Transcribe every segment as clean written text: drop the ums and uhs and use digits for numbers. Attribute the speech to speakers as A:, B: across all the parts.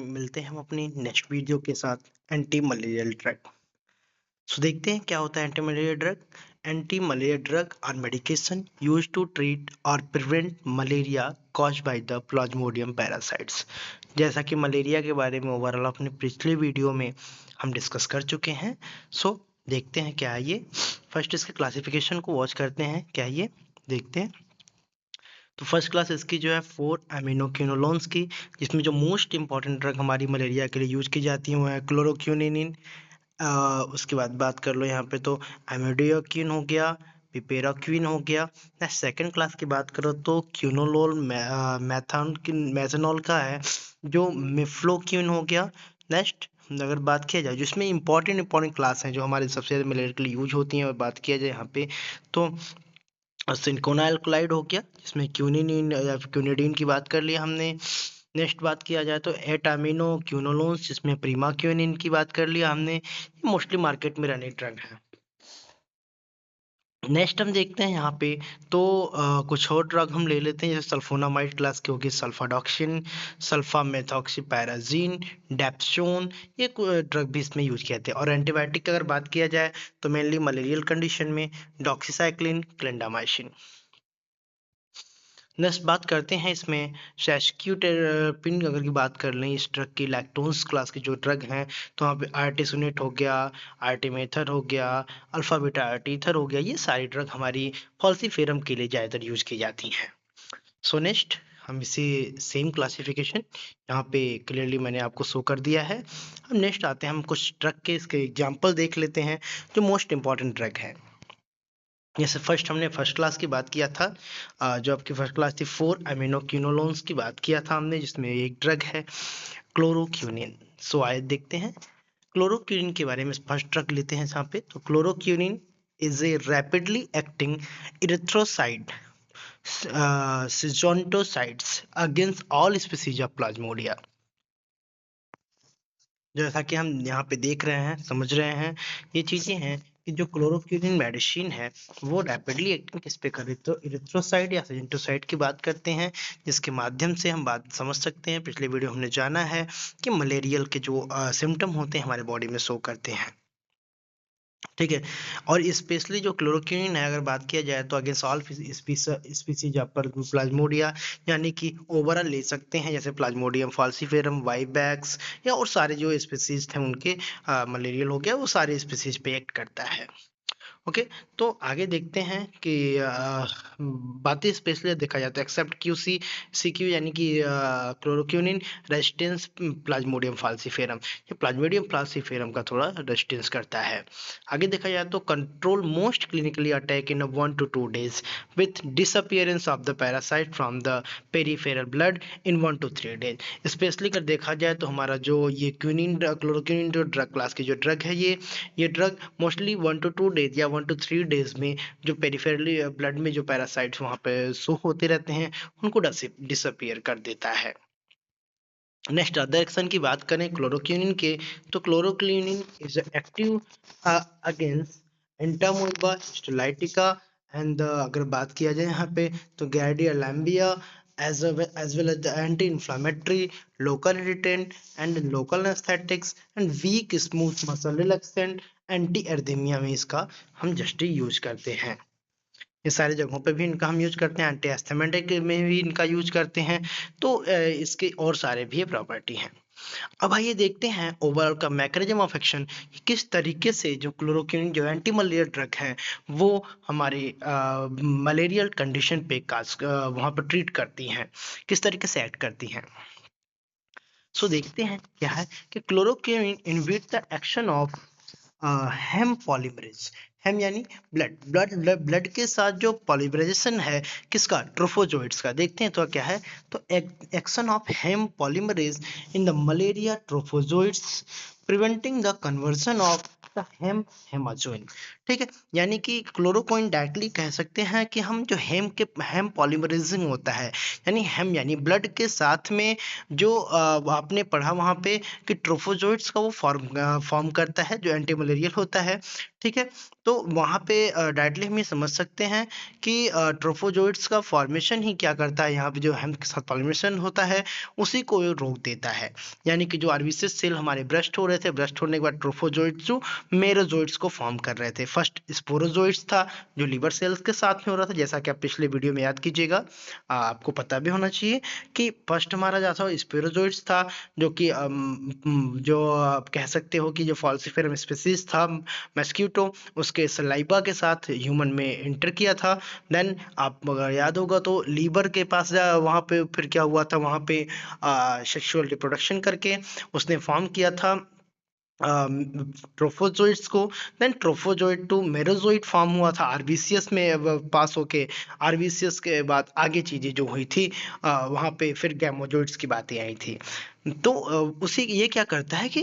A: मिलते हैं हम अपनी नेक्स्ट वीडियो के साथ एंटी मलेरियल ड्रग। सो देखते हैं क्या होता है anti malaria drug. Anti malaria drug are medication use to treat और prevent malaria caused by the plasmodium parasites. जैसा कि मलेरिया के बारे में ओवरऑल अपने पिछले वीडियो में हम डिस्कस कर चुके हैं। सो देखते हैं क्या है ये। फर्स्ट इसके क्लासिफिकेशन को वॉच करते हैं क्या है ये, देखते हैं। तो फर्स्ट क्लास इसकी जो है 4 एमिनोक्विनोलोन्स की, जिसमें जो मोस्ट इंपॉर्टेंट ड्रग हमारी मलेरिया के लिए यूज की जाती है वो है क्लोरोक्विनिन। उसके बाद बात कर लो यहाँ पे तो एमिडोक्विन हो गया, पिपेराक्विन हो गया। नेक्स्ट सेकंड क्लास की बात करो तो क्विनोलोल मैथनॉल का है जो मिफ्लोक्विन हो गया। नेक्स्ट अगर बात किया जाए जिसमें इंपॉर्टेंट क्लास हैं जो हमारे सबसे ज़्यादा मलेरिया के लिए यूज होती हैं और बात किया जाए यहाँ पे तो सिलिकॉन एल्कलाइड हो गया जिसमें क्यूनिन या क्यूनिडीन की बात कर लिया हमने। नेक्स्ट बात किया जाए तो 8 अमीनो क्यूनोलोन्स जिसमें प्रीमा क्यूनिन की बात कर लिया हमने। ये मोस्टली मार्केट में रनिंग ड्रग है। नेक्स्ट हम देखते हैं यहाँ पे तो कुछ और ड्रग हम ले लेते हैं जैसे सल्फोनामाइड क्लास की होगी सल्फाडॉक्सिन, सल्फामेथॉक्सीपैराजीन, डेप्सोन। ये ड्रग भी इसमें यूज किए जाते हैं। और एंटीबायोटिक की अगर बात किया जाए तो मेनली मलेरियल कंडीशन में डॉक्सीसाइक्लिन, क्लिंडामाइसिन। नेक्स्ट बात करते हैं इसमें सैस्क्यूटेरपिन अगर की बात कर लें इस ड्रग की लैक्टोन्स क्लास की जो ड्रग हैं तो वहाँ पे आर्टिसोनेट हो गया, आर्टिमेथर हो गया, अल्फा बीटा आर्टीथर हो गया। ये सारी ड्रग हमारी फॉल्सीफेरम के लिए ज़्यादातर यूज की जाती हैं। सो नेक्स्ट हम इसी सेम क्लासिफिकेशन यहाँ पे क्लियरली मैंने आपको शो कर दिया है। हम नेक्स्ट आते हैं, हम कुछ ड्रग के इसके एग्जाम्पल देख लेते हैं जो मोस्ट इंपॉर्टेंट ड्रग है। जैसे फर्स्ट हमने फर्स्ट क्लास की बात किया था, जो आपकी फर्स्ट क्लास थी 4 एमिनोक्विनोलोन्स की बात किया था हमने जिसमें एक ड्रग है क्लोरोक्विनिन। सो आइए देखते हैं क्लोरोक्विनिन के बारे में। फर्स्ट ड्रग लेते हैं यहाँ पे तो chloroquine is a rapidly acting erythrocytic schizontocides against all species of plasmodia. जैसा कि हम यहाँ पे देख रहे हैं, समझ रहे हैं, ये चीजें हैं कि जो क्लोरोक्विनिन मेडिसिन है वो रैपिडली एक्टिंग किस पे कर रही है तो इरिथ्रोसाइड या सिजेंटोसाइड की बात करते हैं, जिसके माध्यम से हम बात समझ सकते हैं। पिछले वीडियो हमने जाना है कि मलेरियल के जो सिम्टम होते हैं हमारे बॉडी में शो करते हैं, ठीक है। और स्पेशली जो क्लोरोक्विनिन है अगर बात किया जाए तो अगेंस्ट ऑल स्पीसीज पर प्लाज्मोडिया, यानी कि ओवरऑल ले सकते हैं जैसे प्लाज्मोडियम फाल्सीफेरम, वाइबैक्स या और सारे जो स्पीसीज थे उनके मलेरियल हो गया वो सारे स्पीसीज पे एक्ट करता है। ओके, तो आगे देखते हैं कि बातें स्पेशली देखा जाता है एक्सेप्ट क्यूसी सीक्यू यानी कि क्लोरोक्विनिन रेजिस्टेंस प्लाज्मोडियम फाल्सीफेरम, ये प्लाज्मोडियम फाल्सीफेरम का थोड़ा रेजिस्टेंस करता है। आगे देखा जाए तो control most clinically attack in 1 to 2 days with disappearance of the parasite from the peripheral blood in 1 to 3 days। Specially अगर देखा जाए तो हमारा जो ये क्विनिन क्लोरोक्विनिन जो ड्रग क्लास की जो ड्रग है ये ड्रग मोस्टली 1 to 2 डेज या 1 to 3 डेज में जो पेरिफेरली ब्लड में जो पैरासाइट्स वहाँ पे शो होते रहते हैं उनको डिसअपियर कर देता है। नेक्स्ट अदर एक्शन की बात करें क्लोरोक्विनिन के तो chloroquine is active against Entamoeba histolytica and अगर बात किया जाए यहाँ पे तो गार्डिया लैम्बिया as well as the anti-inflammatory, local irritant and local anesthetics and weak smooth muscle relaxant, anti-erythemia में इसका हम जस्ट यूज करते हैं। ये सारी जगहों पे भी इनका हम यूज करते हैं, एंटी एस्थेमेटिक में भी इनका यूज करते हैं। तो इसके और सारे भी प्रॉपर्टी हैं। अब आइए देखते हैं ओवरऑल का मैकेनिज्म ऑफ एक्शन, किस तरीके से जो क्लोरोक्विनिन जो एंटी मलेरिया ड्रग है वो हमारे मलेरियल कंडीशन पे वहाँ पर ट्रीट करती हैं, किस तरीके से एक्ट करती हैं। सो देखते हैं क्या है कि chloroquine inhibit the action of heme polymerase. Heme यानी ब्लड के साथ जो पॉलीमराइजेशन है किसका, ट्रोफोजोइड्स का। देखते हैं तो क्या है तो action of heme polymerase in the malaria trophozoites preventing the conversion of the heme hemozoin. ठीक है, यानी कि क्लोरोक्विन डायरेक्टली कह सकते हैं कि हम जो हेम पॉलीमरेजिंग होता है, यानी हेम यानी ब्लड के साथ में जो आपने पढ़ा वहाँ पे कि ट्रोफोजोइट्स का वो फॉर्म करता है जो एंटी मलेरियल होता है। ठीक है, तो वहाँ पे डायरेक्टली हम ये समझ सकते हैं कि ट्रोफोजोइट्स का फॉर्मेशन ही क्या करता है, यहाँ पे जो हेम के साथ पॉलीमरेशन होता है उसी को ये रोक देता है। यानी कि जो आरबीसी सेल हमारे ब्रस्ट हो रहे थे, ब्रस्ट होने के बाद ट्रोफोजोइट्स जो मेरोजोइट्स को फॉर्म कर रहे थे। फर्स्ट स्पोरोजोइट्स था जो लिवर सेल्स के साथ में हो रहा था, जैसा कि आप पिछले वीडियो में याद कीजिएगा, आपको पता भी होना चाहिए कि फर्स्ट हमारा जैसा स्पोरोजोइट्स था जो कि जो आप कह सकते हो कि जो फॉल्सिफेरम स्पीसीज था मस्क्यूटो, उसके सलाइवा के साथ ह्यूमन में इंटर किया था। देन आप अगर याद होगा तो लीवर के पास वहाँ पे फिर क्या हुआ था, वहाँ पे सेक्सुअल रिप्रोडक्शन करके उसने फॉर्म किया था ट्रोफोजोइट्स को। Then trophozoite to merozoite form हुआ था आरबीसीएस में पास होके। आरबीसीएस के बाद आगे चीजें जो हुई थी वहाँ पे फिर गैमोजोइट्स की बातें आई थी। तो उसी ये क्या करता है कि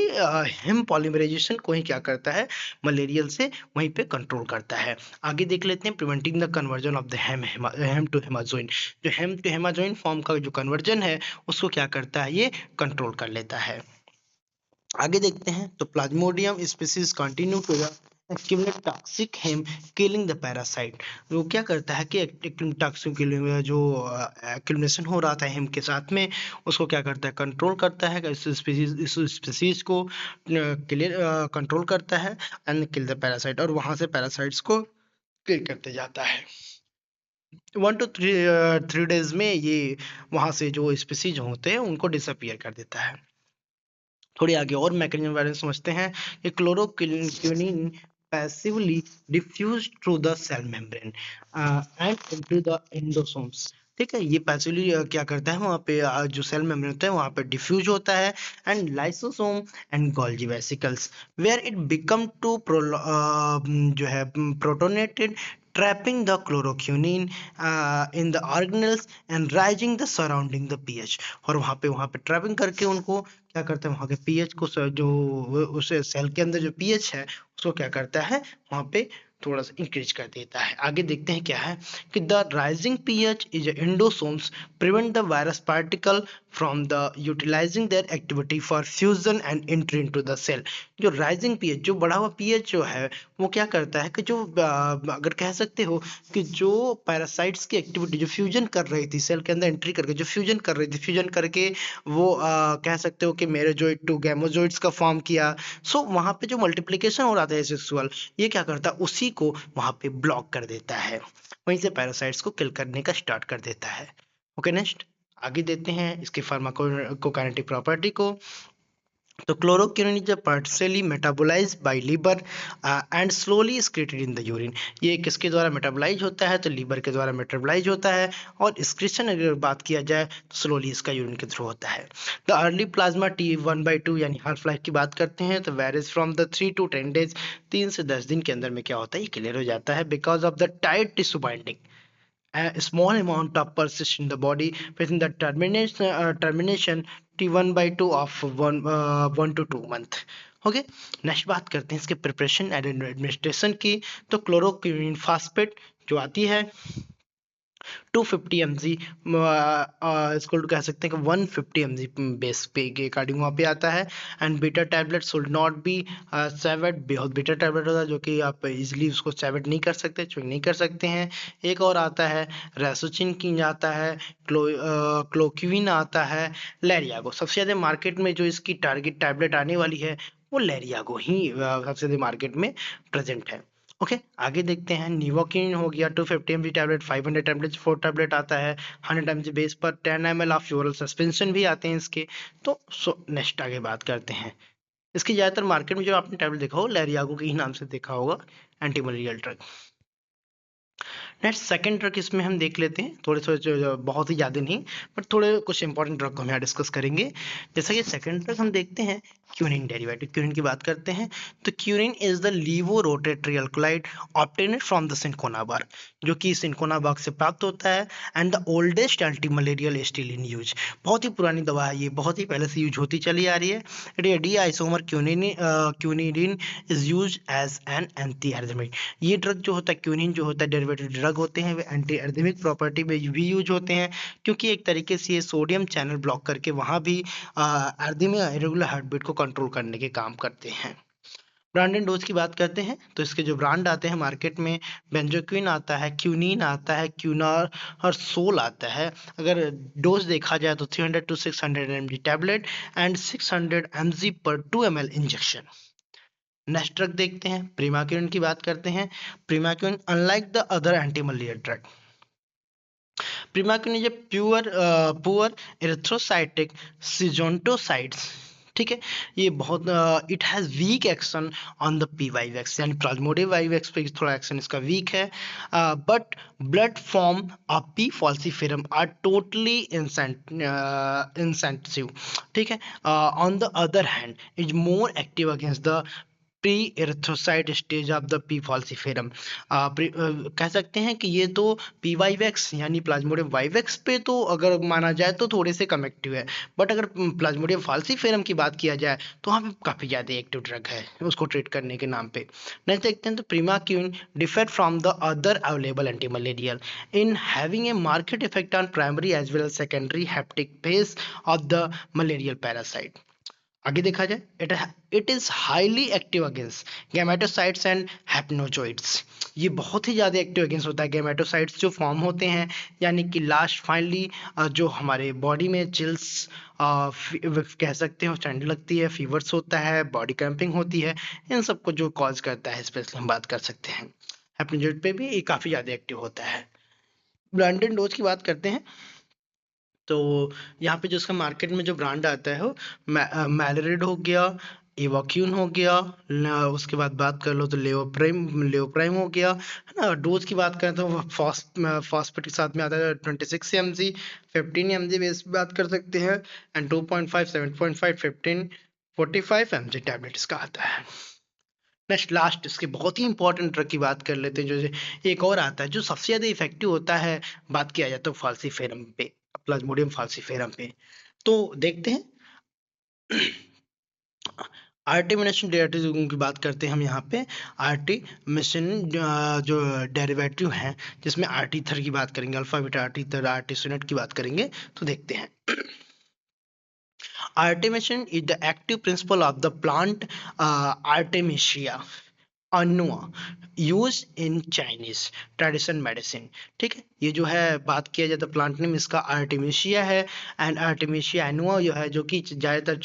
A: हेम पॉलीमराइजेशन को ही क्या करता है, मलेरियल से वहीं पे कंट्रोल करता है। आगे देख लेते हैं preventing the conversion of the heme to hemozoin. जो हेम टू हेमाजोइन फॉर्म का जो कन्वर्जन है उसको क्या करता है, ये कंट्रोल कर लेता है। आगे देखते हैं तो Plasmodium species continue to accumulate toxic hem killing the parasite। वो क्या करता है कि टॉक्सिक जो एक्यूमुलेशन हो रहा था हेम के साथ में उसको क्या करता है, कंट्रोल करता है, इस स्पीसीज को क्लियर कंट्रोल करता है एंड किल द पैरासाइट, और वहां से पैरासाइट्स को किल करते जाता है। 1 to 3 days में ये वहां से जो स्पीसीज होते हैं उनको डिसअपियर कर देता है। थोड़ी आगे और मैकेनिज्म बारे में समझते हैं कि chloroquine passively diffuse through the cell membrane and into the endosomes. ठीक है, ये पैसिवली क्या करता है, वहाँ पे जो सेल मेम्ब्रेन होता है वहाँ पे डिफ्यूज होता है and lysosome and Golgi vesicles where it become to जो है protonated, trapping the chloroquine in the organelles and raising the surrounding the pH। और वहाँ पे ट्रैपिंग करके उनको क्या करता है, वहाँ के पीएच को जो उसे सेल के अंदर जो पीएच है उसको क्या करता है, वहाँ पे थोड़ा सा इंक्रीज कर देता है। आगे देखते हैं क्या है कि the rising pH is endosomes prevent the virus particle from the utilising their activity for fusion and entry into the cell. जो राइजिंग पीएच, जो बढ़ा हुआ पीएच जो है वो क्या करता है कि जो अगर कह सकते हो कि जो पैरासाइट्स की एक्टिविटी जो फ्यूजन कर रही थी सेल के अंदर एंट्री करके, जो फ्यूजन कर रही थी, फ्यूजन करके वो कह सकते हो कि मेरोजोइट टू गैमोजोइट्स का फॉर्म किया। सो वहां पे जो मल्टीप्लिकेशन हो रहा था सेक्सुअल, ये क्या करता है, उसी को वहां पे ब्लॉक कर देता है, वहीं से पैरासाइट्स को किल करने का स्टार्ट कर देता है। ओके, नेक्स्ट आगे देते हैं इसके फार्माकोकाइनेटिक प्रॉपर्टी को। तो chloroquine is partially metabolized by liver and slowly excreted in the urine। ये किसके द्वारा मेटाबोलाइज होता है, तो लीवर के द्वारा मेटाबोलाइज होता है, और एक्सक्रीशन अगर बात किया जाए तो स्लोली इसका यूरिन के थ्रू होता है। द अर्ली प्लाज्मा T1/2 यानी हाफ लाइफ की बात करते हैं तो varies from the 3 to 10 days, 3 से 10 दिन के अंदर में क्या होता है, ये क्लियर हो जाता है because of the tight tissue binding. A small amount of persist in the body within the termination T1/2 of 1 to 2 month। Okay, next बात करते हैं इसके प्रिपरेशन एंड एडमिनिस्ट्रेशन की। तो क्लोरोक्विनिन फास्फेट जो आती है 250 mg, इसको कह सकते हैं कि 150 mg बेस पे के अकॉर्डिंग वहाँ पे आता है। And beta tablet should not be saved. बहुत बीटा टैबलेट होता है जो कि आप इजीली उसको सेवेड नहीं कर सकते, च्युइंग नहीं कर सकते हैं। एक और आता है रेसोचिन किंग आता है, क्लोक्विन आता है, लेरियागो। सबसे ज़्यादा मार्केट में जो इसकी टारगेट टैबलेट आने वाली है वो लेरियागो ही सबसे ज़्यादा मार्केट में प्रेजेंट है। ओके, आगे देखते हैं निवोकिन हो गया 250 mg टैबलेट, 500 टैबलेट 4 टैबलेट आता है 100 mg बेस पर, 10 ml ऑफ ओरल सस्पेंशन भी आते हैं इसके। तो नेक्स्ट आगे बात करते हैं इसकी। ज्यादातर मार्केट में जो आपने टैबलेट देखा हो लेरियागो के ही नाम से देखा होगा, anti malarial drug. Next second drug इसमें हम देख लेते हैं, थोड़े थोड़े बहुत ही ज़्यादा नहीं, बट थोड़े कुछ इंपॉर्टेंट ड्रग को हम यहाँ डिस्कस करेंगे। जैसा कि सेकंड ड्रग हम देखते हैं क्यूनिन डेरिवेटिव, क्यूनिन की बात करते हैं तो quinine is the levorotatory alkaloid obtained from the cinchona bark, जो कि सिंकोना बार्क से प्राप्त होता है, and the oldest anti malarial still in use. बहुत ही पुरानी दवा है ये, बहुत ही पहले से यूज होती चली आ रही है। It D isomer quinine is use as an anti arrhythmic. ये ड्रग जो होता है क्यूनिन जो होता है डेरिवेटिव ड्रग होते हैं, वे एंटी एरिथमिक प्रॉपर्टी में भी यूज होते हैं, क्योंकि एक तरीके से ये सोडियम चैनल ब्लॉक करके वहाँ भी एरिथमिया इरेगुलर हार्टबीट को कंट्रोल करने के काम करते हैं। ब्रांड एंड डोज की बात करते हैं तो इसके जो ब्रांड आते हैं मार्केट में, बेंजोक्विन आता है, क्यूनिन आता है, क्यूनार और सोल आता है। अगर डोज देखा जाए तो 300 to 600 mg tablet and 600 mg पर 2 ml इंजेक्शन। नेक्स्ट ड्रग देखते हैं, प्रीमाक्विन की बात करते हैं। Primaquine unlike the other anti malaria drug, primaquine is a poor erythrocytic schizontocides, ठीक है। ये बहुत it has weak action on the P vivax, यानी प्लाज्मोडियम वाईवेक्स पे थोड़ा एक्शन इसका वीक है, but blood form of P falciparum are totally insensitive, ठीक है। On the other hand is more active against the pre erythrocyte stage of the P falciparum. कह सकते हैं कि ये तो पी वाईवेक्स यानी प्लाज्मोडियम वाईवेक्स पे तो अगर माना जाए तो थोड़े से कम एक्टिव है, बट अगर प्लाज्मोडियम फाल्सिफेरम की बात किया जाए तो वहाँ पे काफ़ी ज़्यादा एक्टिव ड्रग है उसको ट्रीट करने के नाम पे। नेक्स्ट देखते हैं तो primaquine differ from the other available anti malarial in having a market effect on primary as well as secondary hepatic phase of the malarial parasite. आगे देखा जाए it is highly active against gametocytes and hypnozoites. ये बहुत ही ज़्यादा active against होता है gametocytes जो form होते हैं, यानी कि लास्ट फाइनली जो हमारे बॉडी में चिल्स कह सकते हो, ठंड लगती है, फीवर्स होता है, बॉडी क्रैम्पिंग होती है, इन सबको जो कॉज करता है स्पेशली हम बात कर सकते हैं। हैप्नोजोइड पे भी ये काफ़ी ज़्यादा एक्टिव होता है। ब्रांडेड डोज की बात करते हैं तो यहाँ पे जो उसका मार्केट में जो ब्रांड आता है वो मैलरिड हो गया, एवाक्यून हो गया, उसके बाद बात कर लो तो लेओप्राइम हो गया, है ना। डोज की बात करें तो फॉस्फेट के साथ में आता है 26 mg, 15 mg बेस बात कर सकते हैं, एंड 2.5, 7.5, 15, 45 mg टैबलेट इसका आता है। नेक्स्ट लास्ट इसके बहुत ही इंपॉर्टेंट ड्रग की बात कर लेते हैं, जो एक और आता है जो सबसे ज़्यादा इफेक्टिव होता है, बात किया जाए तो फाल्सिफेरम पे, प्लाज्मोडियम फाल्सिफेरम पे। तो देखते हैं आर्टिमिनेशन डेरिवेटिव की बात करते हैं हम यहाँ पे। आर्टिमिशन जो डेरिवेटिव हैं जिसमें आर्टीथर की बात करेंगे, अल्फा बीटा आर्टीथर, आर्टिसोनेट की बात करेंगे तो देखते हैं Artemisinin is the active principle of the plant Artemisia annua use in Chinese tradition medicine, ठीक है। ये जो है बात किया जाए तो प्लांट नेम इसका आर्टेमिशिया है, एंड आर्टेमिशिया एनुआ जो है, जो कि ज़्यादातर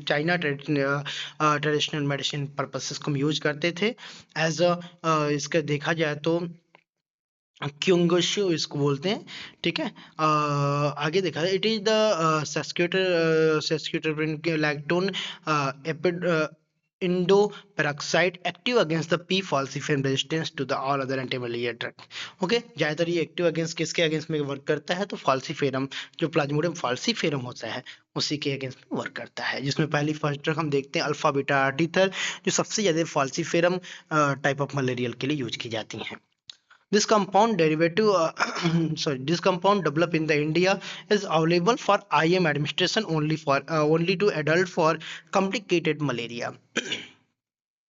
A: चाइना ट्रेडिशनल मेडिसिन पर्पसेस को हम यूज करते थे एज अ, इसका देखा जाए तो क्योंगशु इसको बोलते हैं, ठीक है। आगे देखा it is the sesquiterpene lactone एपिड endoperoxide active against the P falciparum resistance to the all other antimalaria drug. Okay, ज़्यादातर ये एक्टिव अगेंस्ट किसके अगेंस्ट में वर्क करता है तो फाल्सिफेरम, जो प्लाज्मोडियम फाल्सिफेरम होता है उसी के अगेंस्ट में वर्क करता है, जिसमें पहली फर्स्ट ड्रग हम देखते हैं अल्फा बीटा आर्टीथर, जो सबसे ज़्यादा फाल्सिफेरम टाइप ऑफ मलेरियल के लिए यूज की जाती हैं। This compound derivative, this compound developed in the India is available for IM administration only to adult for complicated malaria.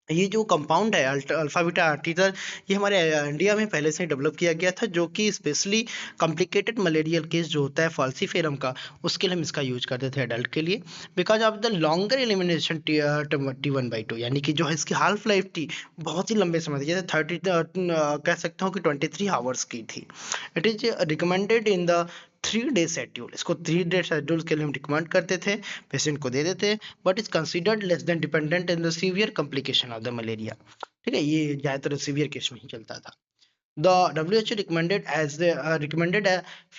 A: ये जो कंपाउंड है अल्फा बीटा आर्टिथर, ये हमारे इंडिया में पहले से ही डेवलप किया गया था, जो कि स्पेशली कॉम्प्लिकेटेड मलेरियल केस जो होता है फॉल्सिफेरम का, उसके लिए हम इसका यूज करते थे एडल्ट के लिए, because of the longer elimination T1/2, यानी कि जो है इसकी हाल्फ लाइफ थी बहुत ही लंबे समय थी, जैसे 30 कह सकता हूँ कि 23 आवर्स की थी। It is recommended in the 3-day schedule, इसको 3-day शेड्यूल के लिए हम रिकमेंड करते थे, पेशेंट को दे देते, but is considered less than dependent in the severe complication of the malaria, ठीक है। ये ज़्यादातर सीवियर केस में ही चलता था। The WHO recommended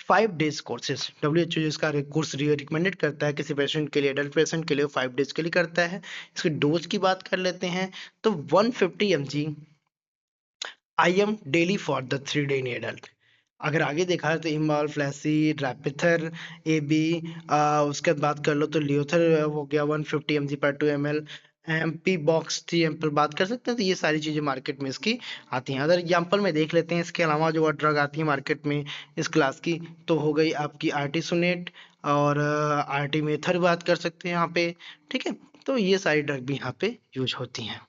A: 5 days courses. WHO इसका कोर्स रिकमेंडेड करता है किसी पेशेंट के लिए, एडल्ट पेशेंट के लिए 5 days के लिए करता है। इसके डोज की बात कर लेते हैं तो 150 mg IM daily for the 3-day in adult। अगर आगे देखा है तो इमॉल, फ्लैसी, रैपिथर, AB, उसके बाद बात कर लो तो लियोथर हो गया 150 mg per 2 ml, MP box थी एम्पल बात कर सकते हैं। तो ये सारी चीजें मार्केट में इसकी आती हैं। अदर एग्जाम्पल में देख लेते हैं इसके अलावा जो ड्रग आती है मार्केट में इस क्लास की, तो हो गई आपकी आर्टिसोनेट और आर्टिमेथर बात कर सकते हैं यहाँ पे, ठीक है। तो ये सारी ड्रग भी यहाँ पे यूज होती हैं।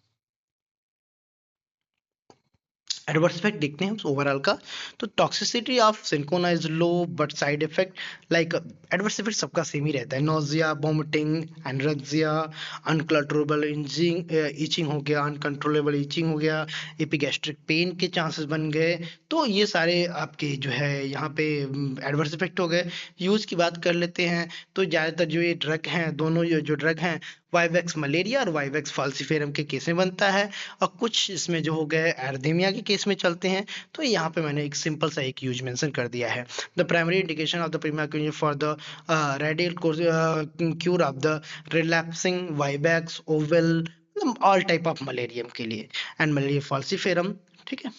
A: एडवर्स इफेक्ट देखते हैं ओवरऑल का, तो toxicity of cinchona is low but side effect like adverse effect सबका सेम ही रहता है। नोजिया, वोमिटिंग, एनरेक्सिया, अनकंट्रोलेबल ईचिंग हो गया, अनकंट्रोलेबल ईचिंग हो गया, एपिगैस्ट्रिक पेन के चांसेस बन गए। तो ये सारे आपके जो है यहाँ पे एडवर्स इफेक्ट हो गए। यूज की बात कर लेते हैं तो ज़्यादातर जो ये ड्रग हैं, दोनों ये जो ड्रग हैं वाइवेक्स मलेरिया और वाइवेक्स फाल्सिफेरम के केस में बनता है, और कुछ इसमें जो हो गए एर्देमिया के केस में चलते हैं। तो यहाँ पे मैंने एक सिंपल सा एक यूज मेंशन कर दिया है। The primary indication of the primaquine for the radical cure of the relapsing vivax ovale, all type of malaria के लिए एंड मलेरिया फाल्सिफेरम, ठीक है।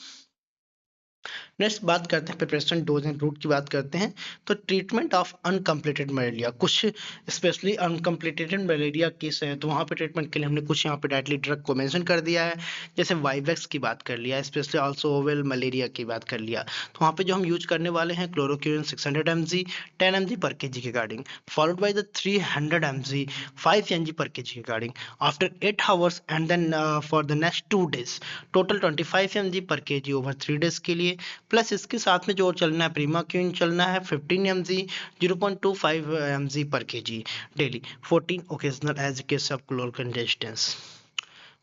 A: नेक्स्ट बात करते हैं प्रिपरेशन, डोज एंड रूट की बात करते हैं। तो ट्रीटमेंट ऑफ अनकम्प्लीटेड मलेरिया, कुछ स्पेशली अनकम्प्लीटेड मलेरिया केस है तो वहाँ पे ट्रीटमेंट के लिए हमने कुछ यहाँ पे डायरेक्टली ड्रग को मेंशन कर दिया है। जैसे वाइवेक्स की बात कर लिया, स्पेशली ऑल्सो ओवेल मलेरिया की बात कर लिया, तो वहाँ पे जो हम यूज करने वाले हैं chloroquine 600 mg 10 mg per kg के according, followed by the 300 mg 5 mg per kg के according after 8 hours and then for the next 2 days total 25 mg per kg over 3 days के लिए। प्लस इसके साथ में जो चलना है प्रीमाक्यून चलना है 15 mg 0.25 mg per kg daily, 14 occasional as case of chloroquine resistance.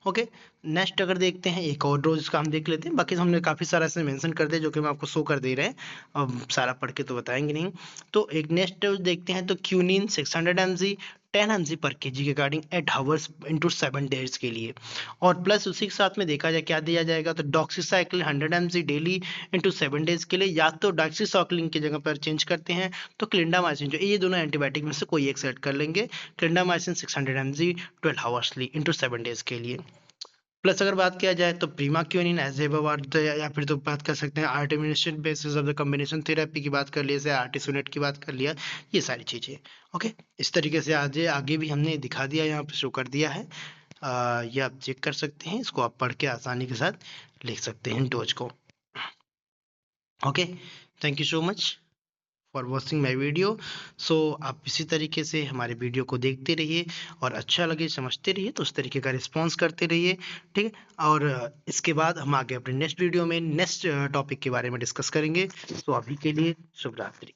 A: Okay, next अगर देखते हैं एक और डोज का हम देख लेते हैं, बाकी हमने काफ़ी सारा इसमें मेंशन कर दिया जो कि हम आपको शो कर दे रहे हैं, अब सारा पढ़ के तो बताएंगे नहीं। तो एक नेक्स्ट डोज देखते हैं तो quinine 600 mg 10 mg per kg के अकॉर्डिंग 8 hours इंटू 7 days के लिए, और प्लस उसी के साथ में देखा जाए क्या दिया जाएगा तो doxycycline 100 mg daily into 7 days के लिए, या तो डॉक्सीसाइक्लिन की जगह पर चेंज करते हैं तो क्लिंडामाइसिन, जो ये दोनों एंटीबायोटिक में से कोई एक सेलेक्ट कर लेंगे, clindamycin 600 mg 12 hours into 7 days के लिए। प्लस अगर बात किया जाए तो प्रीमाक्यूनिन एज या फिर तो बात कर सकते हैं artemisinin basis of the combination therapy की बात कर लिया, जैसे आर्टिसोनेट की बात कर लिया, ये सारी चीज़ें। ओके, इस तरीके से आज आगे भी हमने दिखा दिया, यहाँ पे शो कर दिया है। ये आप चेक कर सकते हैं, इसको आप पढ़ के आसानी के साथ लिख सकते हैं डोज को। Okay, thank you so much for watching my video. So आप इसी तरीके से हमारे वीडियो को देखते रहिए और अच्छा लगे समझते रहिए तो उस तरीके का रिस्पॉन्स करते रहिए, ठीक है। और इसके बाद हम आगे अपने नेक्स्ट वीडियो में नेक्स्ट टॉपिक के बारे में डिस्कस करेंगे। तो अभी के लिए शुभ रात्रि।